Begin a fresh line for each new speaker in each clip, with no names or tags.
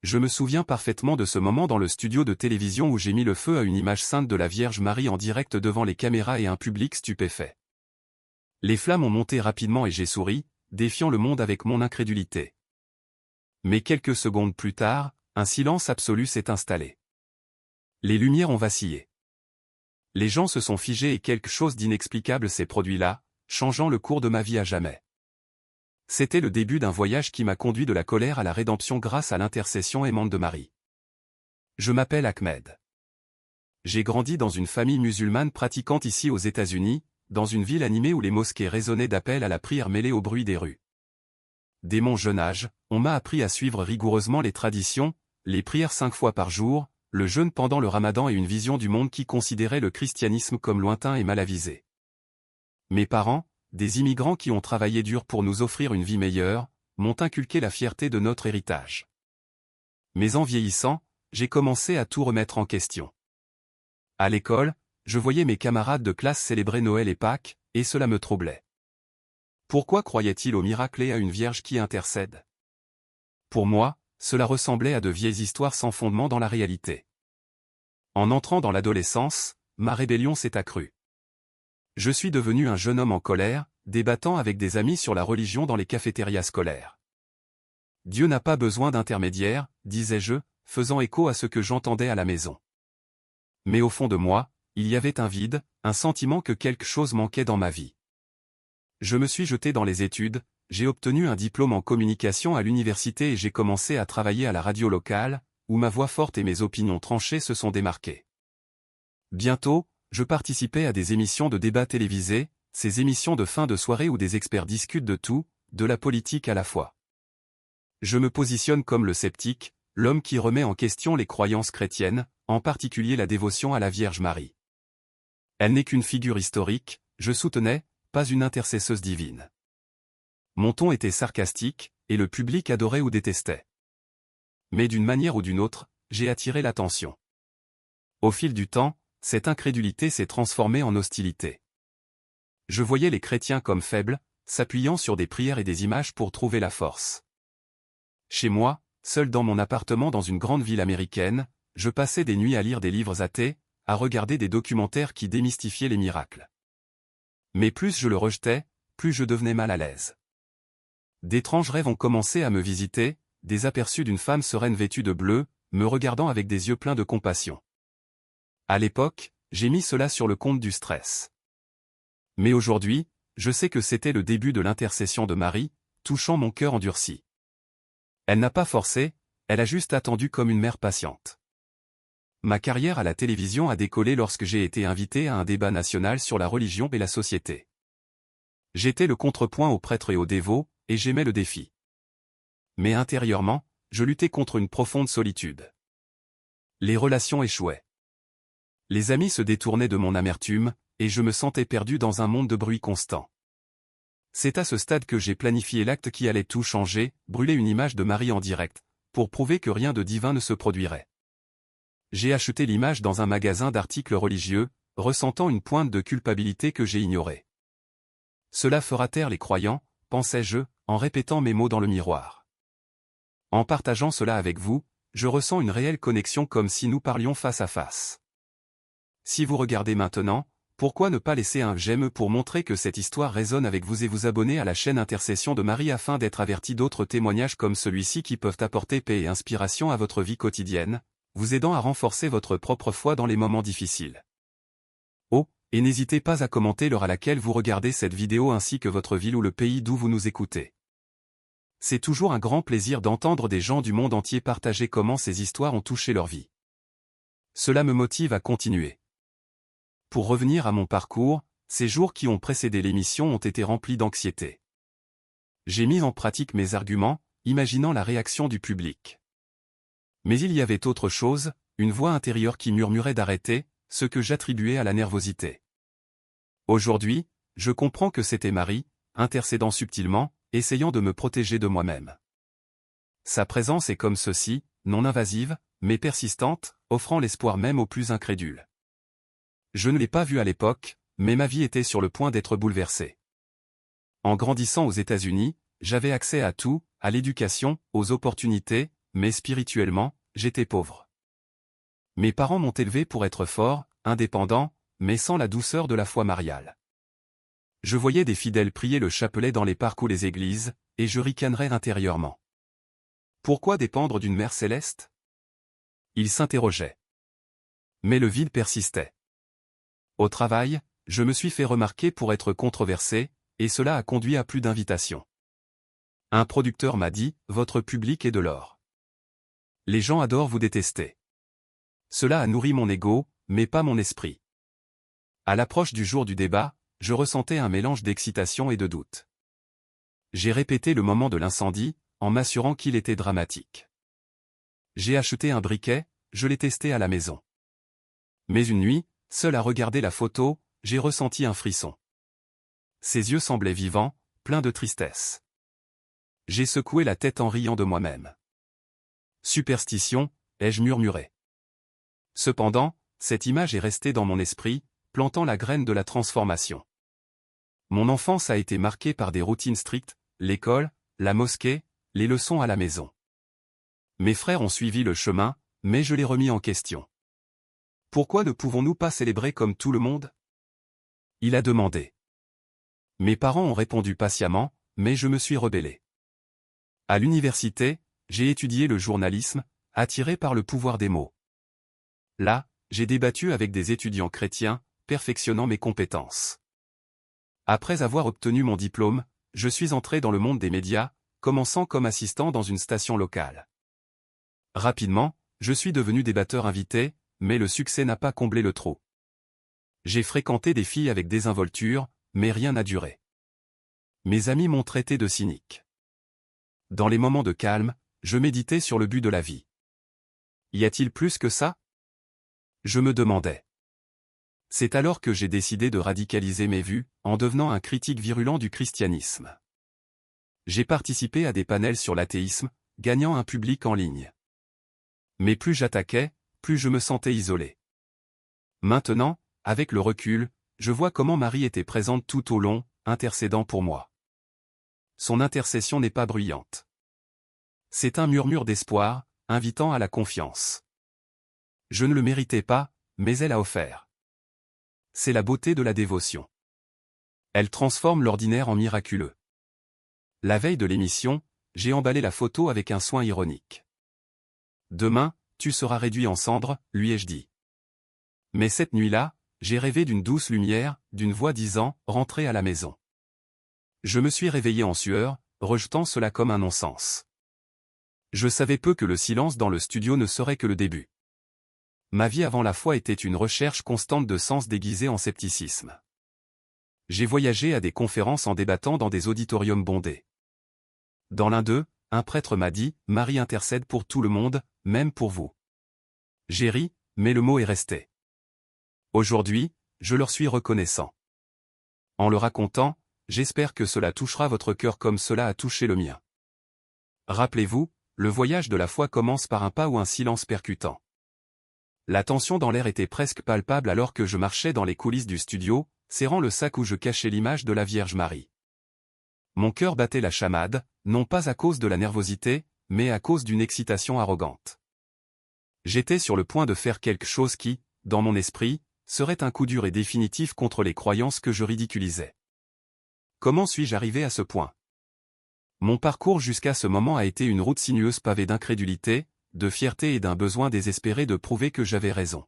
Je me souviens parfaitement de ce moment dans le studio de télévision où j'ai mis le feu à une image sainte de la Vierge Marie en direct devant les caméras et un public stupéfait. Les flammes ont monté rapidement et j'ai souri, défiant le monde avec mon incrédulité. Mais quelques secondes plus tard, un silence absolu s'est installé. Les lumières ont vacillé. Les gens se sont figés et quelque chose d'inexplicable s'est produit là, changeant le cours de ma vie à jamais. C'était le début d'un voyage qui m'a conduit de la colère à la rédemption grâce à l'intercession aimante de Marie. Je m'appelle Ahmed. J'ai grandi dans une famille musulmane pratiquante ici aux États-Unis, dans une ville animée où les mosquées résonnaient d'appels à la prière mêlés au bruit des rues. Dès mon jeune âge, on m'a appris à suivre rigoureusement les traditions, les prières 5 fois par jour, le jeûne pendant le ramadan et une vision du monde qui considérait le christianisme comme lointain et mal avisé. Mes parents, des immigrants qui ont travaillé dur pour nous offrir une vie meilleure, m'ont inculqué la fierté de notre héritage. Mais en vieillissant, j'ai commencé à tout remettre en question. À l'école, je voyais mes camarades de classe célébrer Noël et Pâques, et cela me troublait. Pourquoi croyaient-ils au miracle et à une vierge qui intercède? Pour moi, cela ressemblait à de vieilles histoires sans fondement dans la réalité. En entrant dans l'adolescence, ma rébellion s'est accrue. Je suis devenu un jeune homme en colère, débattant avec des amis sur la religion dans les cafétérias scolaires. Dieu n'a pas besoin d'intermédiaire, disais-je, faisant écho à ce que j'entendais à la maison. Mais au fond de moi, il y avait un vide, un sentiment que quelque chose manquait dans ma vie. Je me suis jeté dans les études, j'ai obtenu un diplôme en communication à l'université et j'ai commencé à travailler à la radio locale, où ma voix forte et mes opinions tranchées se sont démarquées. Bientôt, je participais à des émissions de débat télévisés, ces émissions de fin de soirée où des experts discutent de tout, de la politique à la fois. Je me positionne comme le sceptique, l'homme qui remet en question les croyances chrétiennes, en particulier la dévotion à la Vierge Marie. Elle n'est qu'une figure historique, je soutenais, pas une intercesseuse divine. Mon ton était sarcastique, et le public adorait ou détestait. Mais d'une manière ou d'une autre, j'ai attiré l'attention. Au fil du temps, cette incrédulité s'est transformée en hostilité. Je voyais les chrétiens comme faibles, s'appuyant sur des prières et des images pour trouver la force. Chez moi, seul dans mon appartement dans une grande ville américaine, je passais des nuits à lire des livres athées, à regarder des documentaires qui démystifiaient les miracles. Mais plus je le rejetais, plus je devenais mal à l'aise. D'étranges rêves ont commencé à me visiter, des aperçus d'une femme sereine vêtue de bleu, me regardant avec des yeux pleins de compassion. À l'époque, j'ai mis cela sur le compte du stress. Mais aujourd'hui, je sais que c'était le début de l'intercession de Marie, touchant mon cœur endurci. Elle n'a pas forcé, elle a juste attendu comme une mère patiente. Ma carrière à la télévision a décollé lorsque j'ai été invité à un débat national sur la religion et la société. J'étais le contrepoint aux prêtres et aux dévots, et j'aimais le défi. Mais intérieurement, je luttais contre une profonde solitude. Les relations échouaient. Les amis se détournaient de mon amertume, et je me sentais perdu dans un monde de bruit constant. C'est à ce stade que j'ai planifié l'acte qui allait tout changer, brûler une image de Marie en direct, pour prouver que rien de divin ne se produirait. J'ai acheté l'image dans un magasin d'articles religieux, ressentant une pointe de culpabilité que j'ai ignorée. Cela fera taire les croyants, pensais-je, en répétant mes mots dans le miroir. En partageant cela avec vous, je ressens une réelle connexion comme si nous parlions face à face. Si vous regardez maintenant, pourquoi ne pas laisser un j'aime pour montrer que cette histoire résonne avec vous et vous abonner à la chaîne Intercession de Marie afin d'être averti d'autres témoignages comme celui-ci qui peuvent apporter paix et inspiration à votre vie quotidienne, vous aidant à renforcer votre propre foi dans les moments difficiles. Oh, et n'hésitez pas à commenter l'heure à laquelle vous regardez cette vidéo ainsi que votre ville ou le pays d'où vous nous écoutez. C'est toujours un grand plaisir d'entendre des gens du monde entier partager comment ces histoires ont touché leur vie. Cela me motive à continuer. Pour revenir à mon parcours, ces jours qui ont précédé l'émission ont été remplis d'anxiété. J'ai mis en pratique mes arguments, imaginant la réaction du public. Mais il y avait autre chose, une voix intérieure qui murmurait d'arrêter, ce que j'attribuais à la nervosité. Aujourd'hui, je comprends que c'était Marie, intercédant subtilement, essayant de me protéger de moi-même. Sa présence est comme ceci, non invasive, mais persistante, offrant l'espoir même aux plus incrédules. Je ne l'ai pas vue à l'époque, mais ma vie était sur le point d'être bouleversée. En grandissant aux États-Unis, j'avais accès à tout, à l'éducation, aux opportunités, mais spirituellement, j'étais pauvre. Mes parents m'ont élevé pour être fort, indépendant, mais sans la douceur de la foi mariale. Je voyais des fidèles prier le chapelet dans les parcs ou les églises, et je ricanerais intérieurement. Pourquoi dépendre d'une mère céleste? Il s'interrogeait. Mais le vide persistait. Au travail, je me suis fait remarquer pour être controversé, et cela a conduit à plus d'invitations. Un producteur m'a dit, votre public est de l'or. Les gens adorent vous détester. Cela a nourri mon ego, mais pas mon esprit. À l'approche du jour du débat, je ressentais un mélange d'excitation et de doute. J'ai répété le moment de l'incendie, en m'assurant qu'il était dramatique. J'ai acheté un briquet, je l'ai testé à la maison. Mais une nuit, seul à regarder la photo, j'ai ressenti un frisson. Ses yeux semblaient vivants, pleins de tristesse. J'ai secoué la tête en riant de moi-même. Superstition, ai-je murmuré. Cependant, cette image est restée dans mon esprit, plantant la graine de la transformation. Mon enfance a été marquée par des routines strictes, l'école, la mosquée, les leçons à la maison. Mes frères ont suivi le chemin, mais je l'ai remis en question. Pourquoi ne pouvons-nous pas célébrer comme tout le monde? Il a demandé. Mes parents ont répondu patiemment, mais je me suis rebellé. À l'université, j'ai étudié le journalisme, attiré par le pouvoir des mots. Là, j'ai débattu avec des étudiants chrétiens, perfectionnant mes compétences. Après avoir obtenu mon diplôme, je suis entré dans le monde des médias, commençant comme assistant dans une station locale. Rapidement, je suis devenu débatteur invité, mais le succès n'a pas comblé le trou. J'ai fréquenté des filles avec désinvolture, mais rien n'a duré. Mes amis m'ont traité de cynique. Dans les moments de calme, je méditais sur le but de la vie. Y a-t-il plus que ça? Je me demandais. C'est alors que j'ai décidé de radicaliser mes vues, en devenant un critique virulent du christianisme. J'ai participé à des panels sur l'athéisme, gagnant un public en ligne. Mais plus j'attaquais, plus je me sentais isolé. Maintenant, avec le recul, je vois comment Marie était présente tout au long, intercédant pour moi. Son intercession n'est pas bruyante. C'est un murmure d'espoir, invitant à la confiance. Je ne le méritais pas, mais elle a offert. C'est la beauté de la dévotion. Elle transforme l'ordinaire en miraculeux. La veille de l'émission, j'ai emballé la photo avec un soin ironique. Demain, tu seras réduit en cendres, lui ai-je dit. Mais cette nuit-là, j'ai rêvé d'une douce lumière, d'une voix disant « Rentrez à la maison ». Je me suis réveillé en sueur, rejetant cela comme un non-sens. Je savais peu que le silence dans le studio ne serait que le début. Ma vie avant la foi était une recherche constante de sens déguisé en scepticisme. J'ai voyagé à des conférences en débattant dans des auditoriums bondés. Dans l'un d'eux, un prêtre m'a dit « Marie intercède pour tout le monde, même pour vous ». J'ai ri, mais le mot est resté. Aujourd'hui, je leur suis reconnaissant. En le racontant, j'espère que cela touchera votre cœur comme cela a touché le mien. Rappelez-vous, le voyage de la foi commence par un pas ou un silence percutant. La tension dans l'air était presque palpable alors que je marchais dans les coulisses du studio, serrant le sac où je cachais l'image de la Vierge Marie. Mon cœur battait la chamade, non pas à cause de la nervosité, mais à cause d'une excitation arrogante. J'étais sur le point de faire quelque chose qui, dans mon esprit, serait un coup dur et définitif contre les croyances que je ridiculisais. Comment suis-je arrivé à ce point? Mon parcours jusqu'à ce moment a été une route sinueuse pavée d'incrédulité, de fierté et d'un besoin désespéré de prouver que j'avais raison.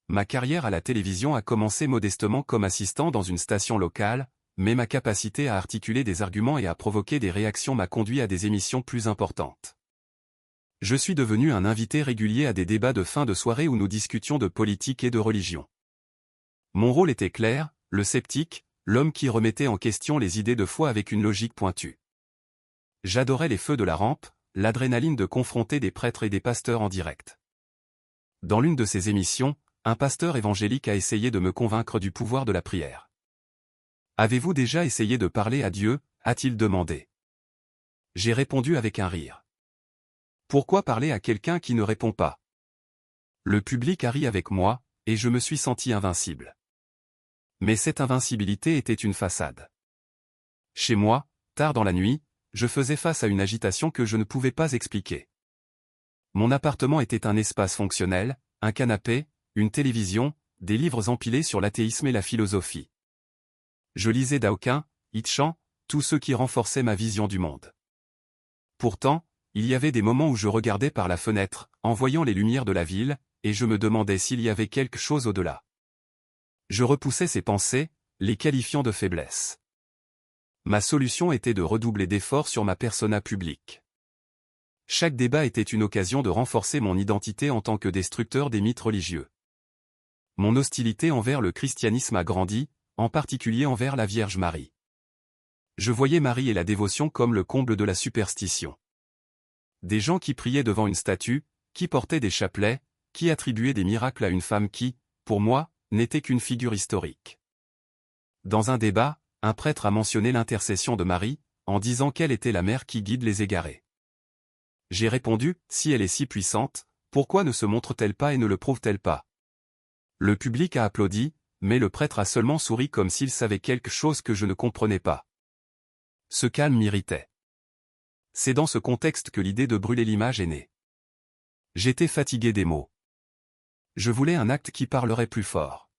Ma carrière à la télévision a commencé modestement comme assistant dans une station locale, mais ma capacité à articuler des arguments et à provoquer des réactions m'a conduit à des émissions plus importantes. Je suis devenu un invité régulier à des débats de fin de soirée où nous discutions de politique et de religion. Mon rôle était clair, le sceptique, l'homme qui remettait en question les idées de foi avec une logique pointue. J'adorais les feux de la rampe, l'adrénaline de confronter des prêtres et des pasteurs en direct. Dans l'une de ces émissions, un pasteur évangélique a essayé de me convaincre du pouvoir de la prière. « Avez-vous déjà essayé de parler à Dieu ?» a-t-il demandé. J'ai répondu avec un rire. Pourquoi parler à quelqu'un qui ne répond pas? Le public a ri avec moi, et je me suis senti invincible. Mais cette invincibilité était une façade. Chez moi, tard dans la nuit, je faisais face à une agitation que je ne pouvais pas expliquer. Mon appartement était un espace fonctionnel, un canapé, une télévision, des livres empilés sur l'athéisme et la philosophie. Je lisais Dawkins, Hitchens, tous ceux qui renforçaient ma vision du monde. Pourtant, il y avait des moments où je regardais par la fenêtre, en voyant les lumières de la ville, et je me demandais s'il y avait quelque chose au-delà. Je repoussais ces pensées, les qualifiant de faiblesse. Ma solution était de redoubler d'efforts sur ma persona publique. Chaque débat était une occasion de renforcer mon identité en tant que destructeur des mythes religieux. Mon hostilité envers le christianisme a grandi, en particulier envers la Vierge Marie. Je voyais Marie et la dévotion comme le comble de la superstition. Des gens qui priaient devant une statue, qui portaient des chapelets, qui attribuaient des miracles à une femme qui, pour moi, n'était qu'une figure historique. Dans un débat, un prêtre a mentionné l'intercession de Marie, en disant qu'elle était la mère qui guide les égarés. J'ai répondu, si elle est si puissante, pourquoi ne se montre-t-elle pas et ne le prouve-t-elle pas? Le public a applaudi, mais le prêtre a seulement souri comme s'il savait quelque chose que je ne comprenais pas. Ce calme m'irritait. C'est dans ce contexte que l'idée de brûler l'image est née. J'étais fatigué des mots. Je voulais un acte qui parlerait plus fort.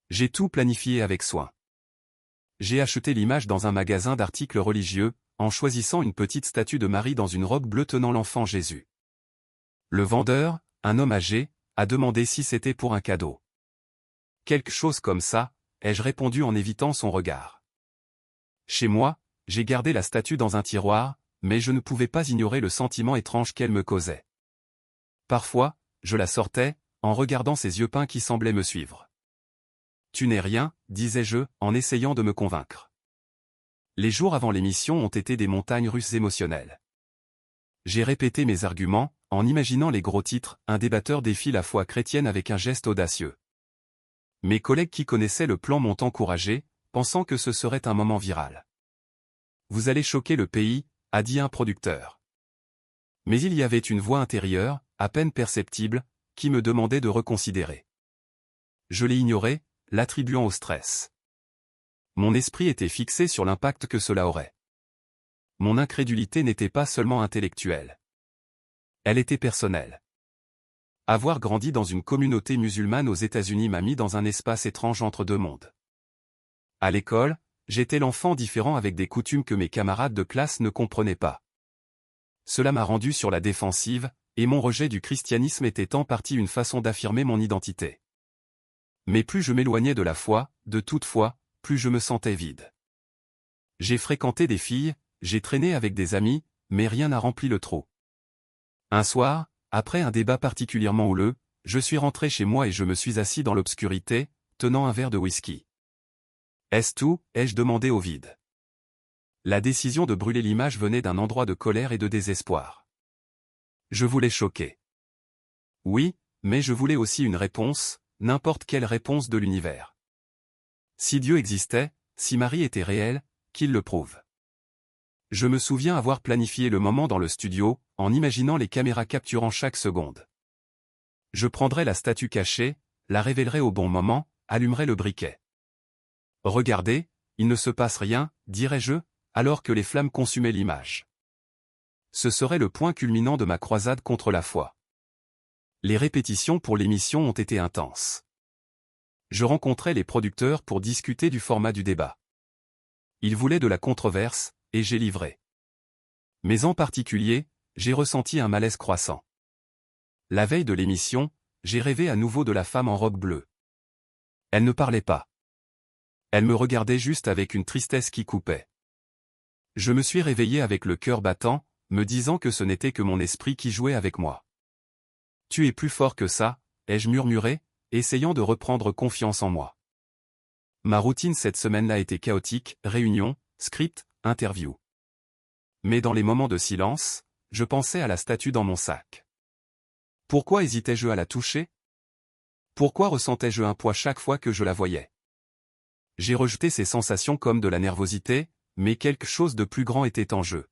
J'ai tout planifié avec soin. J'ai acheté l'image dans un magasin d'articles religieux, en choisissant une petite statue de Marie dans une robe bleue tenant l'enfant Jésus. Le vendeur, un homme âgé, a demandé si c'était pour un cadeau. Quelque chose comme ça, ai-je répondu en évitant son regard. Chez moi, j'ai gardé la statue dans un tiroir, mais je ne pouvais pas ignorer le sentiment étrange qu'elle me causait. Parfois, je la sortais, en regardant ses yeux peints qui semblaient me suivre. « Tu n'es rien », disais-je, en essayant de me convaincre. Les jours avant l'émission ont été des montagnes russes émotionnelles. J'ai répété mes arguments, en imaginant les gros titres, un débatteur défie la foi chrétienne avec un geste audacieux. Mes collègues qui connaissaient le plan m'ont encouragé, pensant que ce serait un moment viral. « Vous allez choquer le pays », a dit un producteur. Mais il y avait une voix intérieure, à peine perceptible, qui me demandait de reconsidérer. Je l'ai ignoré, l'attribuant au stress. Mon esprit était fixé sur l'impact que cela aurait. Mon incrédulité n'était pas seulement intellectuelle. Elle était personnelle. Avoir grandi dans une communauté musulmane aux États-Unis m'a mis dans un espace étrange entre deux mondes. À l'école, j'étais l'enfant différent avec des coutumes que mes camarades de classe ne comprenaient pas. Cela m'a rendu sur la défensive, et mon rejet du christianisme était en partie une façon d'affirmer mon identité. Mais plus je m'éloignais de la foi, de toute foi, plus je me sentais vide. J'ai fréquenté des filles, j'ai traîné avec des amis, mais rien n'a rempli le trou. Un soir, après un débat particulièrement houleux, je suis rentré chez moi et je me suis assis dans l'obscurité, tenant un verre de whisky. « Est-ce tout ?» ai-je demandé au vide. La décision de brûler l'image venait d'un endroit de colère et de désespoir. Je voulais choquer. Oui, mais je voulais aussi une réponse, n'importe quelle réponse de l'univers. Si Dieu existait, si Marie était réelle, qu'il le prouve. Je me souviens avoir planifié le moment dans le studio, en imaginant les caméras capturant chaque seconde. Je prendrais la statue cachée, la révélerais au bon moment, allumerais le briquet. Regardez, il ne se passe rien, dirais-je, alors que les flammes consumaient l'image. Ce serait le point culminant de ma croisade contre la foi. Les répétitions pour l'émission ont été intenses. Je rencontrais les producteurs pour discuter du format du débat. Ils voulaient de la controverse, et j'ai livré. Mais en particulier, j'ai ressenti un malaise croissant. La veille de l'émission, j'ai rêvé à nouveau de la femme en robe bleue. Elle ne parlait pas. Elle me regardait juste avec une tristesse qui coupait. Je me suis réveillé avec le cœur battant, me disant que ce n'était que mon esprit qui jouait avec moi. « Tu es plus fort que ça », ai-je murmuré, essayant de reprendre confiance en moi. Ma routine cette semaine-là était chaotique, réunion, script, interview. Mais dans les moments de silence, je pensais à la statue dans mon sac. Pourquoi hésitais-je à la toucher? Pourquoi ressentais-je un poids chaque fois que je la voyais? J'ai rejeté ces sensations comme de la nervosité, mais quelque chose de plus grand était en jeu.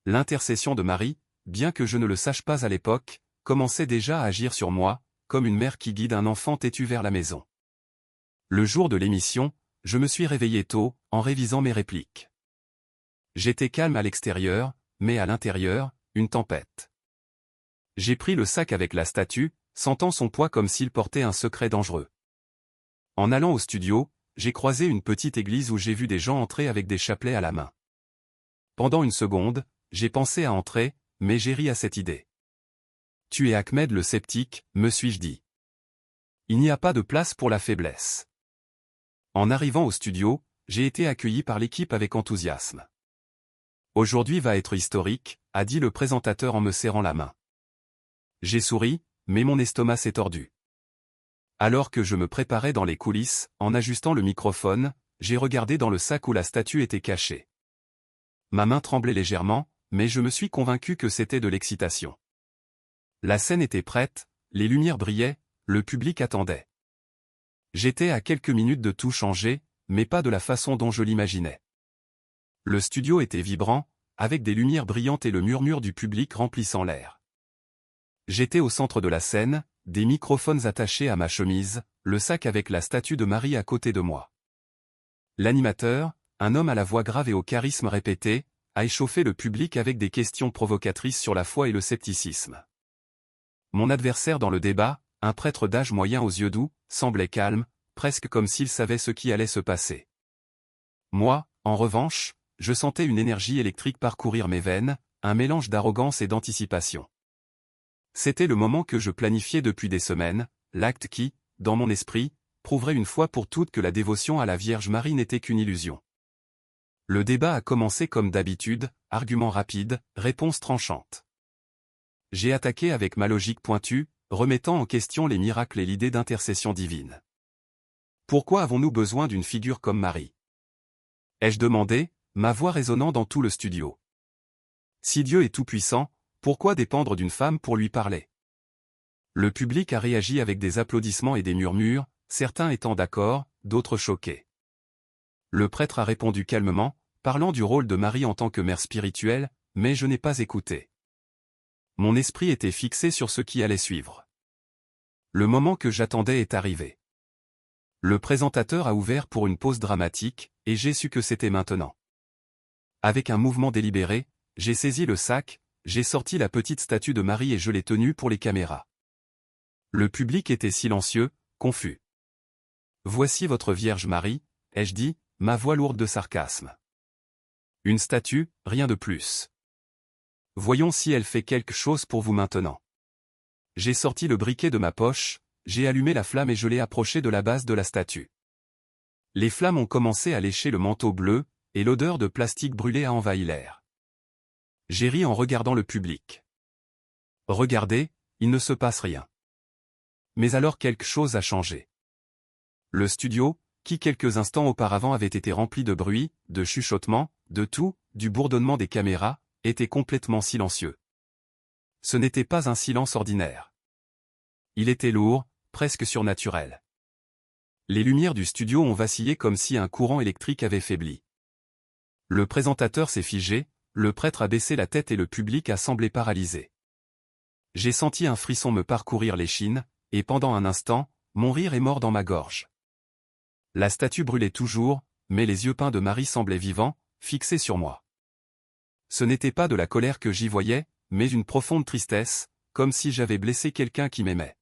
L'intercession de Marie, bien que je ne le sache pas à l'époque, commençait déjà à agir sur moi, comme une mère qui guide un enfant têtu vers la maison. Le jour de l'émission, je me suis réveillé tôt, en révisant mes répliques. J'étais calme à l'extérieur, mais à l'intérieur, une tempête. J'ai pris le sac avec la statue, sentant son poids comme s'il portait un secret dangereux. En allant au studio, j'ai croisé une petite église où j'ai vu des gens entrer avec des chapelets à la main. Pendant une seconde, j'ai pensé à entrer, mais j'ai ri à cette idée. Tu es Ahmed le sceptique, me suis-je dit. Il n'y a pas de place pour la faiblesse. En arrivant au studio, j'ai été accueilli par l'équipe avec enthousiasme. Aujourd'hui va être historique, a dit le présentateur en me serrant la main. J'ai souri, mais mon estomac s'est tordu. Alors que je me préparais dans les coulisses, en ajustant le microphone, j'ai regardé dans le sac où la statue était cachée. Ma main tremblait légèrement, mais je me suis convaincu que c'était de l'excitation. La scène était prête, les lumières brillaient, le public attendait. J'étais à quelques minutes de tout changer, mais pas de la façon dont je l'imaginais. Le studio était vibrant, avec des lumières brillantes et le murmure du public remplissant l'air. J'étais au centre de la scène, des microphones attachés à ma chemise, le sac avec la statue de Marie à côté de moi. L'animateur, un homme à la voix grave et au charisme répété, a échauffé le public avec des questions provocatrices sur la foi et le scepticisme. Mon adversaire dans le débat, un prêtre d'âge moyen aux yeux doux, semblait calme, presque comme s'il savait ce qui allait se passer. Moi, en revanche, je sentais une énergie électrique parcourir mes veines, un mélange d'arrogance et d'anticipation. C'était le moment que je planifiais depuis des semaines, l'acte qui, dans mon esprit, prouverait une fois pour toutes que la dévotion à la Vierge Marie n'était qu'une illusion. Le débat a commencé comme d'habitude, arguments rapides, réponses tranchantes. J'ai attaqué avec ma logique pointue, remettant en question les miracles et l'idée d'intercession divine. Pourquoi avons-nous besoin d'une figure comme Marie? Ai-je demandé, ma voix résonnant dans tout le studio. Si Dieu est tout-puissant, pourquoi dépendre d'une femme pour lui parler? Le public a réagi avec des applaudissements et des murmures, certains étant d'accord, d'autres choqués. Le prêtre a répondu calmement, parlant du rôle de Marie en tant que mère spirituelle, mais je n'ai pas écouté. Mon esprit était fixé sur ce qui allait suivre. Le moment que j'attendais est arrivé. Le présentateur a ouvert pour une pause dramatique, et j'ai su que c'était maintenant. Avec un mouvement délibéré, j'ai saisi le sac, j'ai sorti la petite statue de Marie et je l'ai tenue pour les caméras. Le public était silencieux, confus. Voici votre Vierge Marie, ai-je dit, ma voix lourde de sarcasme. Une statue, rien de plus. Voyons si elle fait quelque chose pour vous maintenant. J'ai sorti le briquet de ma poche, j'ai allumé la flamme et je l'ai approché de la base de la statue. Les flammes ont commencé à lécher le manteau bleu, et l'odeur de plastique brûlé a envahi l'air. J'ai ri en regardant le public. Regardez, il ne se passe rien. Mais alors quelque chose a changé. Le studio, qui quelques instants auparavant avait été rempli de bruit, de chuchotements, de tout, du bourdonnement des caméras, était complètement silencieux. Ce n'était pas un silence ordinaire. Il était lourd, presque surnaturel. Les lumières du studio ont vacillé comme si un courant électrique avait faibli. Le présentateur s'est figé, le prêtre a baissé la tête et le public a semblé paralysé. J'ai senti un frisson me parcourir l'échine, et pendant un instant, mon rire est mort dans ma gorge. La statue brûlait toujours, mais les yeux peints de Marie semblaient vivants, fixés sur moi. Ce n'était pas de la colère que j'y voyais, mais une profonde tristesse, comme si j'avais blessé quelqu'un qui m'aimait.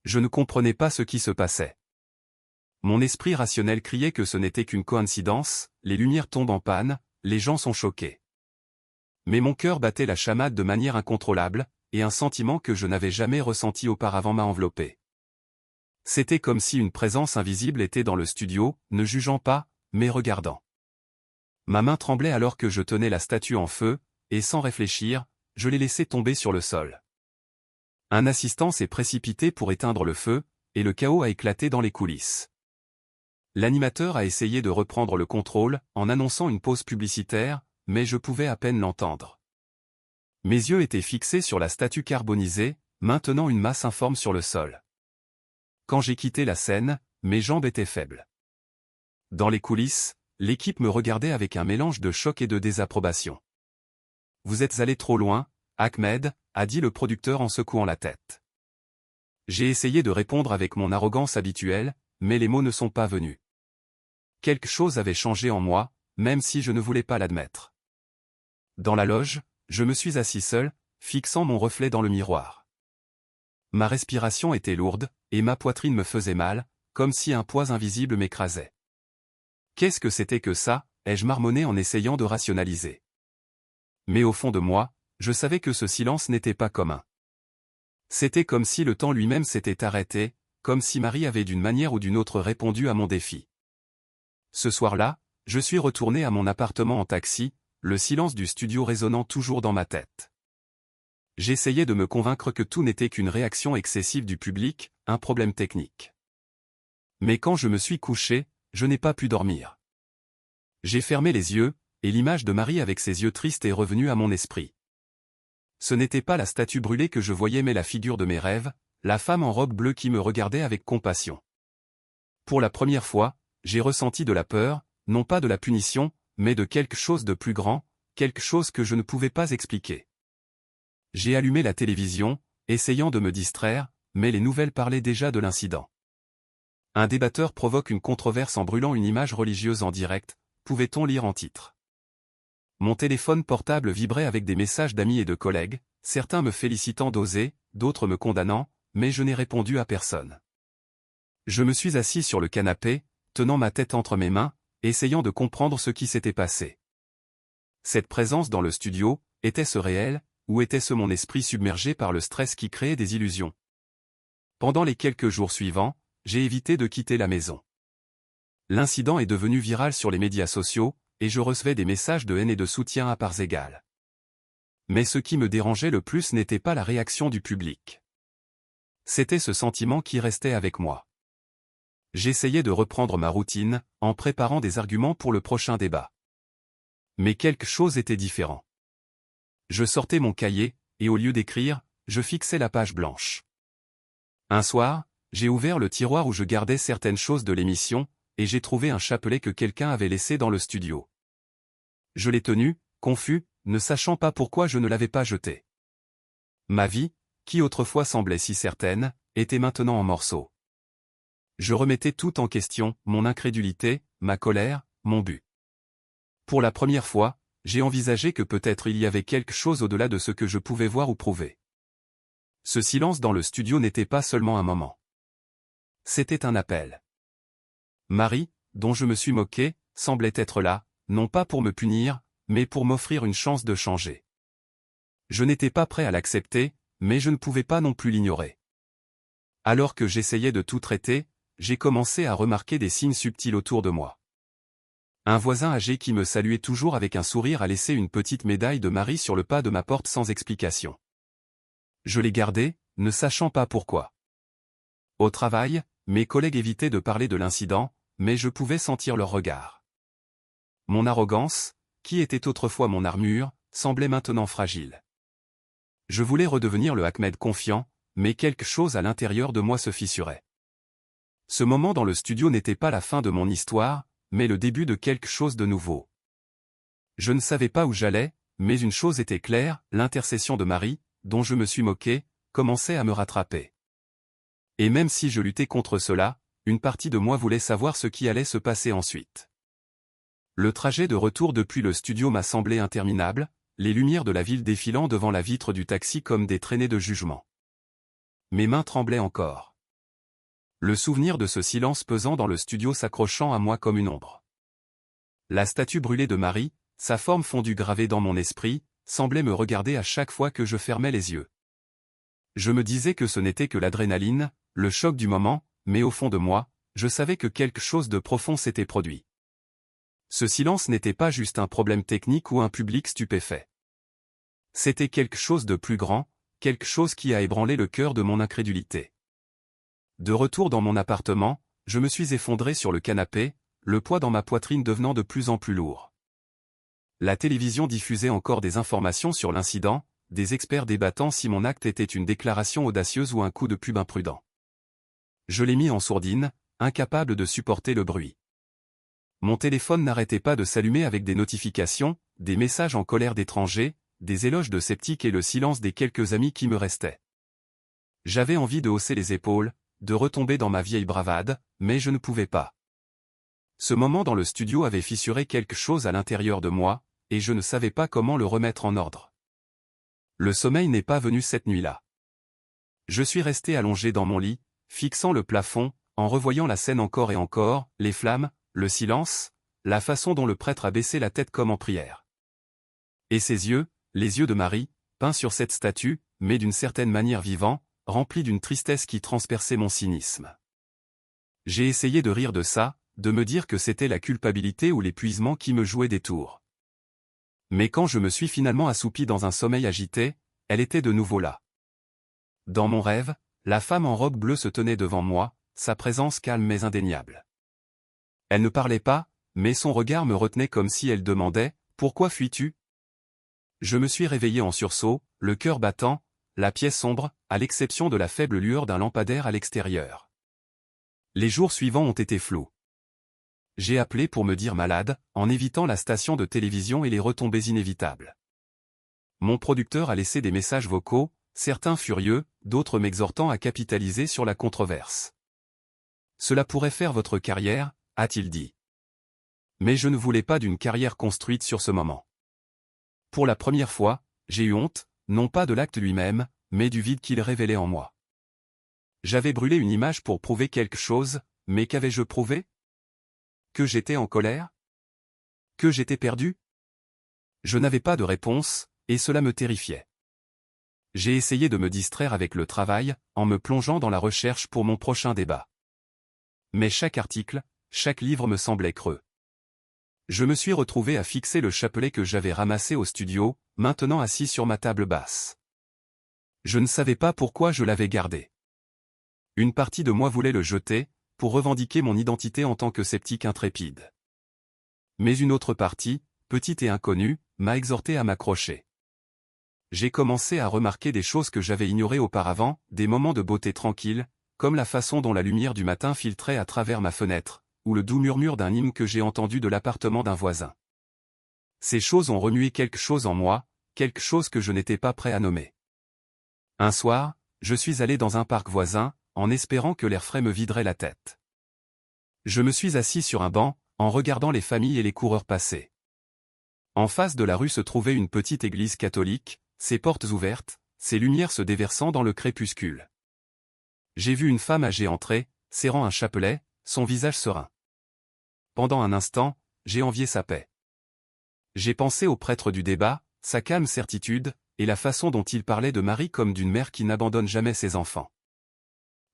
Je ne comprenais pas ce qui se passait. Mon esprit rationnel criait que ce n'était qu'une coïncidence, les lumières tombent en panne, les gens sont choqués. Mais mon cœur battait la chamade de manière incontrôlable, et un sentiment que je n'avais jamais ressenti auparavant m'a enveloppé. C'était comme si une présence invisible était dans le studio, ne jugeant pas, mais regardant. Ma main tremblait alors que je tenais la statue en feu, et sans réfléchir, je l'ai laissée tomber sur le sol. Un assistant s'est précipité pour éteindre le feu, et le chaos a éclaté dans les coulisses. L'animateur a essayé de reprendre le contrôle, en annonçant une pause publicitaire, mais je pouvais à peine l'entendre. Mes yeux étaient fixés sur la statue carbonisée, maintenant une masse informe sur le sol. Quand j'ai quitté la scène, mes jambes étaient faibles. Dans les coulisses, l'équipe me regardait avec un mélange de choc et de désapprobation. « Vous êtes allé trop loin, Ahmed », a dit le producteur en secouant la tête. J'ai essayé de répondre avec mon arrogance habituelle, mais les mots ne sont pas venus. Quelque chose avait changé en moi, même si je ne voulais pas l'admettre. Dans la loge, je me suis assis seul, fixant mon reflet dans le miroir. Ma respiration était lourde, et ma poitrine me faisait mal, comme si un poids invisible m'écrasait. Qu'est-ce que c'était que ça, ai-je marmonné en essayant de rationaliser. Mais au fond de moi, je savais que ce silence n'était pas commun. C'était comme si le temps lui-même s'était arrêté, comme si Marie avait d'une manière ou d'une autre répondu à mon défi. Ce soir-là, je suis retourné à mon appartement en taxi, le silence du studio résonnant toujours dans ma tête. J'essayais de me convaincre que tout n'était qu'une réaction excessive du public, un problème technique. Mais quand je me suis couché, je n'ai pas pu dormir. J'ai fermé les yeux, et l'image de Marie avec ses yeux tristes est revenue à mon esprit. Ce n'était pas la statue brûlée que je voyais mais la figure de mes rêves, la femme en robe bleue qui me regardait avec compassion. Pour la première fois, j'ai ressenti de la peur, non pas de la punition, mais de quelque chose de plus grand, quelque chose que je ne pouvais pas expliquer. J'ai allumé la télévision, essayant de me distraire, mais les nouvelles parlaient déjà de l'incident. Un débatteur provoque une controverse en brûlant une image religieuse en direct, pouvait-on lire en titre. Mon téléphone portable vibrait avec des messages d'amis et de collègues, certains me félicitant d'oser, d'autres me condamnant, mais je n'ai répondu à personne. Je me suis assis sur le canapé, tenant ma tête entre mes mains, essayant de comprendre ce qui s'était passé. Cette présence dans le studio, était-ce réel, ou était-ce mon esprit submergé par le stress qui créait des illusions? Pendant les quelques jours suivants, j'ai évité de quitter la maison. L'incident est devenu viral sur les médias sociaux, et je recevais des messages de haine et de soutien à parts égales. Mais ce qui me dérangeait le plus n'était pas la réaction du public. C'était ce sentiment qui restait avec moi. J'essayais de reprendre ma routine, en préparant des arguments pour le prochain débat. Mais quelque chose était différent. Je sortais mon cahier, et au lieu d'écrire, je fixais la page blanche. Un soir, j'ai ouvert le tiroir où je gardais certaines choses de l'émission, et j'ai trouvé un chapelet que quelqu'un avait laissé dans le studio. Je l'ai tenu, confus, ne sachant pas pourquoi je ne l'avais pas jeté. Ma vie, qui autrefois semblait si certaine, était maintenant en morceaux. Je remettais tout en question, mon incrédulité, ma colère, mon but. Pour la première fois, j'ai envisagé que peut-être il y avait quelque chose au-delà de ce que je pouvais voir ou prouver. Ce silence dans le studio n'était pas seulement un moment. C'était un appel. Marie, dont je me suis moqué, semblait être là, non pas pour me punir, mais pour m'offrir une chance de changer. Je n'étais pas prêt à l'accepter, mais je ne pouvais pas non plus l'ignorer. Alors que j'essayais de tout traiter, j'ai commencé à remarquer des signes subtils autour de moi. Un voisin âgé qui me saluait toujours avec un sourire a laissé une petite médaille de Marie sur le pas de ma porte sans explication. Je l'ai gardée, ne sachant pas pourquoi. Au travail, mes collègues évitaient de parler de l'incident, mais je pouvais sentir leur regard. Mon arrogance, qui était autrefois mon armure, semblait maintenant fragile. Je voulais redevenir le Ahmed confiant, mais quelque chose à l'intérieur de moi se fissurait. Ce moment dans le studio n'était pas la fin de mon histoire, mais le début de quelque chose de nouveau. Je ne savais pas où j'allais, mais une chose était claire, l'intercession de Marie, dont je me suis moqué, commençait à me rattraper. Et même si je luttais contre cela, une partie de moi voulait savoir ce qui allait se passer ensuite. Le trajet de retour depuis le studio m'a semblé interminable, les lumières de la ville défilant devant la vitre du taxi comme des traînées de jugement. Mes mains tremblaient encore. Le souvenir de ce silence pesant dans le studio s'accrochant à moi comme une ombre. La statue brûlée de Marie, sa forme fondue gravée dans mon esprit, semblait me regarder à chaque fois que je fermais les yeux. Je me disais que ce n'était que l'adrénaline, le choc du moment, mais au fond de moi, je savais que quelque chose de profond s'était produit. Ce silence n'était pas juste un problème technique ou un public stupéfait. C'était quelque chose de plus grand, quelque chose qui a ébranlé le cœur de mon incrédulité. De retour dans mon appartement, je me suis effondré sur le canapé, le poids dans ma poitrine devenant de plus en plus lourd. La télévision diffusait encore des informations sur l'incident, des experts débattant si mon acte était une déclaration audacieuse ou un coup de pub imprudent. Je l'ai mis en sourdine, incapable de supporter le bruit. Mon téléphone n'arrêtait pas de s'allumer avec des notifications, des messages en colère d'étrangers, des éloges de sceptiques et le silence des quelques amis qui me restaient. J'avais envie de hausser les épaules, de retomber dans ma vieille bravade, mais je ne pouvais pas. Ce moment dans le studio avait fissuré quelque chose à l'intérieur de moi, et je ne savais pas comment le remettre en ordre. Le sommeil n'est pas venu cette nuit-là. Je suis resté allongé dans mon lit, fixant le plafond, en revoyant la scène encore et encore, les flammes, le silence, la façon dont le prêtre a baissé la tête comme en prière. Et ses yeux, les yeux de Marie, peints sur cette statue, mais d'une certaine manière vivants, remplis d'une tristesse qui transperçait mon cynisme. J'ai essayé de rire de ça, de me dire que c'était la culpabilité ou l'épuisement qui me jouait des tours. Mais quand je me suis finalement assoupi dans un sommeil agité, elle était de nouveau là. Dans mon rêve, la femme en robe bleue se tenait devant moi, sa présence calme mais indéniable. Elle ne parlait pas, mais son regard me retenait comme si elle demandait « Pourquoi fuis-tu » Je me suis réveillé en sursaut, le cœur battant, la pièce sombre, à l'exception de la faible lueur d'un lampadaire à l'extérieur. Les jours suivants ont été flous. J'ai appelé pour me dire malade, en évitant la station de télévision et les retombées inévitables. Mon producteur a laissé des messages vocaux, certains furieux, d'autres m'exhortant à capitaliser sur la controverse. Cela pourrait faire votre carrière, a-t-il dit. Mais je ne voulais pas d'une carrière construite sur ce moment. Pour la première fois, j'ai eu honte, non pas de l'acte lui-même, mais du vide qu'il révélait en moi. J'avais brûlé une image pour prouver quelque chose, mais qu'avais-je prouvé? Que j'étais en colère? Que j'étais perdu? Je n'avais pas de réponse, et cela me terrifiait. J'ai essayé de me distraire avec le travail, en me plongeant dans la recherche pour mon prochain débat. Mais chaque article, chaque livre me semblait creux. Je me suis retrouvé à fixer le chapelet que j'avais ramassé au studio, maintenant assis sur ma table basse. Je ne savais pas pourquoi je l'avais gardé. Une partie de moi voulait le jeter, pour revendiquer mon identité en tant que sceptique intrépide. Mais une autre partie, petite et inconnue, m'a exhorté à m'accrocher. J'ai commencé à remarquer des choses que j'avais ignorées auparavant, des moments de beauté tranquille, comme la façon dont la lumière du matin filtrait à travers ma fenêtre, ou le doux murmure d'un hymne que j'ai entendu de l'appartement d'un voisin. Ces choses ont remué quelque chose en moi, quelque chose que je n'étais pas prêt à nommer. Un soir, je suis allé dans un parc voisin, en espérant que l'air frais me viderait la tête. Je me suis assis sur un banc, en regardant les familles et les coureurs passer. En face de la rue se trouvait une petite église catholique, ses portes ouvertes, ses lumières se déversant dans le crépuscule. J'ai vu une femme âgée entrer, serrant un chapelet, son visage serein. Pendant un instant, j'ai envié sa paix. J'ai pensé au prêtre du débat, sa calme certitude, et la façon dont il parlait de Marie comme d'une mère qui n'abandonne jamais ses enfants.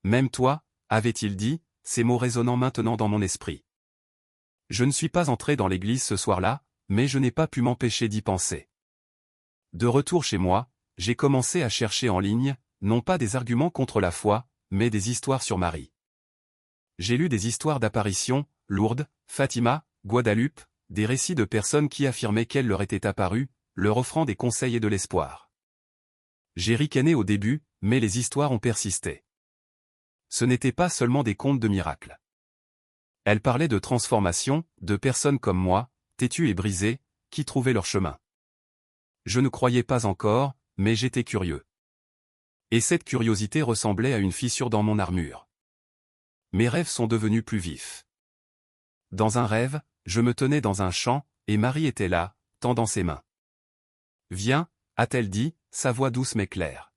Même toi, avait-il dit, ces mots résonnant maintenant dans mon esprit. Je ne suis pas entré dans l'église ce soir-là, mais je n'ai pas pu m'empêcher d'y penser. De retour chez moi, j'ai commencé à chercher en ligne, non pas des arguments contre la foi, mais des histoires sur Marie. J'ai lu des histoires d'apparitions, Lourdes, Fatima, Guadalupe, des récits de personnes qui affirmaient qu'elle leur était apparue, leur offrant des conseils et de l'espoir. J'ai ricané au début, mais les histoires ont persisté. Ce n'étaient pas seulement des contes de miracles. Elles parlaient de transformation, de personnes comme moi, têtues et brisées, qui trouvaient leur chemin. Je ne croyais pas encore, mais j'étais curieux. Et cette curiosité ressemblait à une fissure dans mon armure. Mes rêves sont devenus plus vifs. Dans un rêve, je me tenais dans un champ, et Marie était là, tendant ses mains. « Viens » a-t-elle dit, sa voix douce mais claire.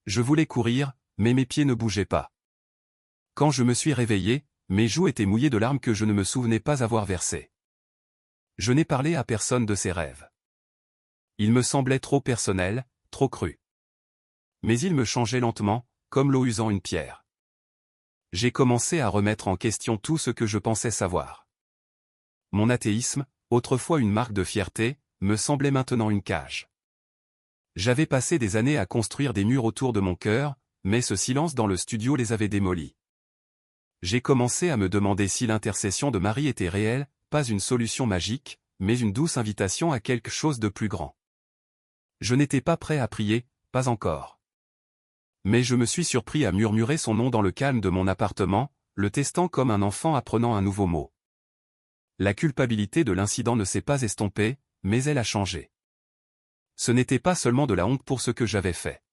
Je voulais courir, mais mes pieds ne bougeaient pas. Quand je me suis réveillé, mes joues étaient mouillées de larmes que je ne me souvenais pas avoir versées. Je n'ai parlé à personne de ces rêves. Ils me semblaient trop personnels, trop crus. Mais ils me changeaient lentement, comme l'eau usant une pierre. J'ai commencé à remettre en question tout ce que je pensais savoir. Mon athéisme, autrefois une marque de fierté, me semblait maintenant une cage. J'avais passé des années à construire des murs autour de mon cœur, mais ce silence dans le studio les avait démolis. J'ai commencé à me demander si l'intercession de Marie était réelle, pas une solution magique, mais une douce invitation à quelque chose de plus grand. Je n'étais pas prêt à prier, pas encore. Mais je me suis surpris à murmurer son nom dans le calme de mon appartement, le testant comme un enfant apprenant un nouveau mot. La culpabilité de l'incident ne s'est pas estompée, mais elle a changé. Ce n'était pas seulement de la honte pour ce que j'avais fait.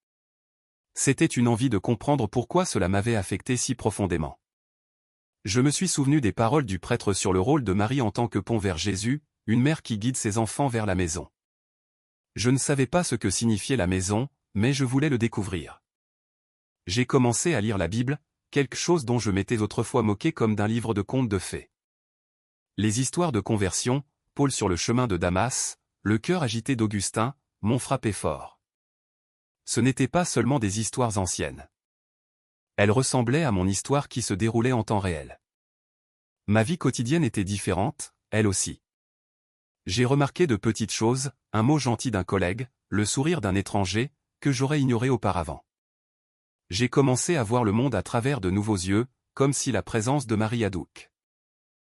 C'était une envie de comprendre pourquoi cela m'avait affecté si profondément. Je me suis souvenu des paroles du prêtre sur le rôle de Marie en tant que pont vers Jésus, une mère qui guide ses enfants vers la maison. Je ne savais pas ce que signifiait la maison, mais je voulais le découvrir. J'ai commencé à lire la Bible, quelque chose dont je m'étais autrefois moqué comme d'un livre de contes de fées. Les histoires de conversion, Paul sur le chemin de Damas, le cœur agité d'Augustin, m'ont frappé fort. Ce n'étaient pas seulement des histoires anciennes. Elles ressemblaient à mon histoire qui se déroulait en temps réel. Ma vie quotidienne était différente, elle aussi. J'ai remarqué de petites choses, un mot gentil d'un collègue, le sourire d'un étranger, que j'aurais ignoré auparavant. J'ai commencé à voir le monde à travers de nouveaux yeux, comme si la présence de Marie Hadouk